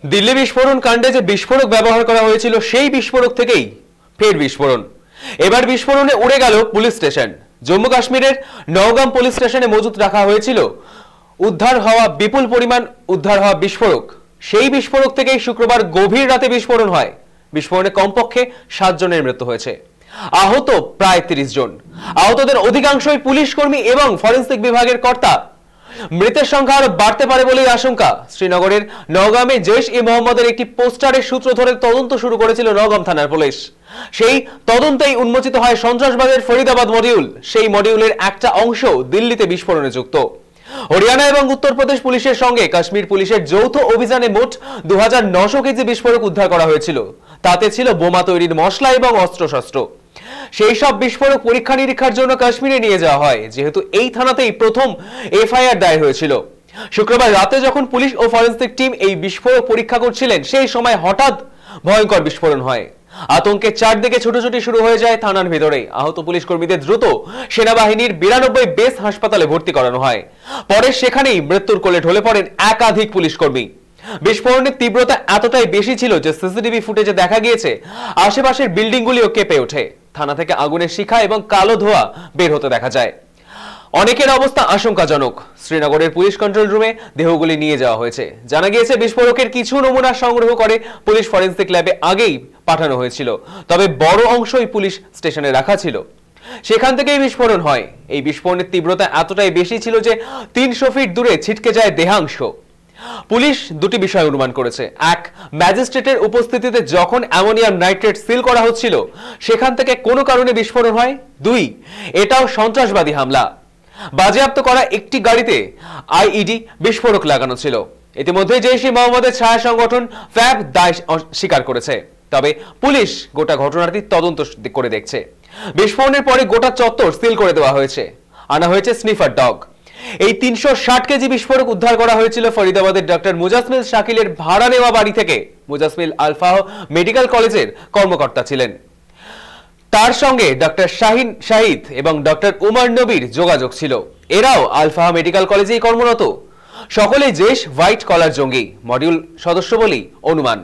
দিল্লি বিস্ফোরণ কাণ্ডে যে বিস্ফোরক ব্যবহার করা হয়েছিল সেই বিস্ফোরক থেকেই ফের বিস্ফোরণ। এবার বিস্ফোরণে উড়ে গেল পুলিশ স্টেশন। জম্মু কাশ্মীরের নওগাম পুলিশ স্টেশনে মজুত রাখা হয়েছিল উদ্ধার হওয়া বিপুল পরিমাণ বিস্ফোরক। সেই বিস্ফোরক থেকেই শুক্রবার গভীর রাতে বিস্ফোরণ হয়। বিস্ফোরণে কমপক্ষে 7 জনের মৃত্যু হয়েছে, আহত প্রায় 30 জন। আহতদের অধিকাংশই পুলিশ কর্মী এবং ফরেনসিক বিভাগের কর্তা। মৃতের সংখ্যা আরো বাড়তে পারে বলেই আশঙ্কা। শ্রীনগরের নওগামে জৈশ-ই-মোহাম্মদের একটি পোস্টারের সূত্র ধরে তদন্ত শুরু করেছিল নওগাম থানার পুলিশ। সেই তদন্তেই উন্মোচিত হয় সন্ত্রাসবাদের ফরিদাবাদ মডিউল। সেই মডিউলের একটা অংশ দিল্লিতে বিস্ফোরণে যুক্ত। হরিয়ানা এবং উত্তরপ্রদেশ পুলিশের সঙ্গে কাশ্মীর পুলিশের যৌথ অভিযানে মোট 2900 কেজি বিস্ফোরক উদ্ধার করা হয়েছিল। তাতে ছিল বোমা তৈরির মশলা এবং অস্ত্রশস্ত্র। সেই সব বিস্ফোরক পরীক্ষা নিরীক্ষার জন্য কাশ্মীরে নিয়ে যাওয়া হয়, যেহেতু এই থানাতেই প্রথম এফআইআর দায়ের হয়েছিল। শুক্রবার রাতে যখন পুলিশ ও ফরেনসিক টিম এই বিস্ফোরক পরীক্ষা করছিলেন, সেই সময় হঠাৎ ভয়ঙ্কর বিস্ফোরণ হয়। আতঙ্কে চারদিকে ছুটোছুটি শুরু হয়ে যায় থানার ভিতরে। আহত পুলিশ কর্মীদের দ্রুত সেনাবাহিনীর 92 বেস হাসপাতালে ভর্তি করানো হয়। পরে সেখানেই মৃত্যুর কোলে ঢলে পড়েন একাধিক পুলিশ কর্মী। বিস্ফোরণের তীব্রতা এতটাই বেশি ছিল যে সিসিটিভি ফুটেজে দেখা গিয়েছে আশেপাশের বিল্ডিংগুলিও কেঁপে ওঠে। থানা থেকে আগুনের শিখা এবং কালো ধোঁয়া বের হতে দেখা যায়। অনেকের অবস্থা আশঙ্কাজনক। শ্রীনগরের পুলিশ কন্ট্রোল রুমে দেহগুলি নিয়ে যাওয়া হয়েছে। জানা গিয়েছে বিস্ফোরকের কিছু নমুনা সংগ্রহ করে পুলিশ ফরেনসিক ল্যাবে আগেই পাঠানো হয়েছিল, তবে বড় অংশই পুলিশ স্টেশনে রাখা ছিল। সেখান থেকেই বিস্ফোরণ হয়। এই বিস্ফোরণের তীব্রতা এতটাই বেশি ছিল যে 300 ফিট দূরে ছিটকে যায় দেহাংশ। পুলিশ দুটি বিষয় অনুমান করেছে। এক, ম্যাজিস্ট্রেটের উপস্থিতিতে যখন অ্যামোনিয়াম নাইট্রেট সিল করা হচ্ছিল সেখান থেকে কোনো কারণে বিস্ফোরণ হয়। 2, এটাও সন্ত্রাসবাদী হামলা। বাজেয়াপ্ত করা একটি গাড়িতে আইইডি বিস্ফোরক লাগানো ছিল। ইতিমধ্যে জৈশ-ই-মোহাম্মদের ছায়া সংগঠন ফ্যাব দায় স্বীকার করেছে, তবে পুলিশ গোটা ঘটনাটি তদন্ত করে দেখছে। বিস্ফোরণের পরে গোটা চত্বর সিল করে দেওয়া হয়েছে। আনা হয়েছে স্নিফার ডগ। এই 360 কেজি বিস্ফোরক উদ্ধার করা হয়েছিল ফরিদাবাদের ডক্টর মুজাসমিল শাকিলের ভাড়া নেওয়া বাড়ি থেকে। মুজাসমিল আলফাহ মেডিকেল কলেজের কর্মকর্তা ছিলেন। তার সঙ্গে ডক্টর শাহিন শাহিদ এবং ডক্টর উমর নবীর যোগাযোগ ছিল। এরাও আলফাহ মেডিকেল কলেজেই কর্মরত। সকলেই জৈশ হোয়াইট কলার জঙ্গি মডিউল সদস্য বলেই অনুমান।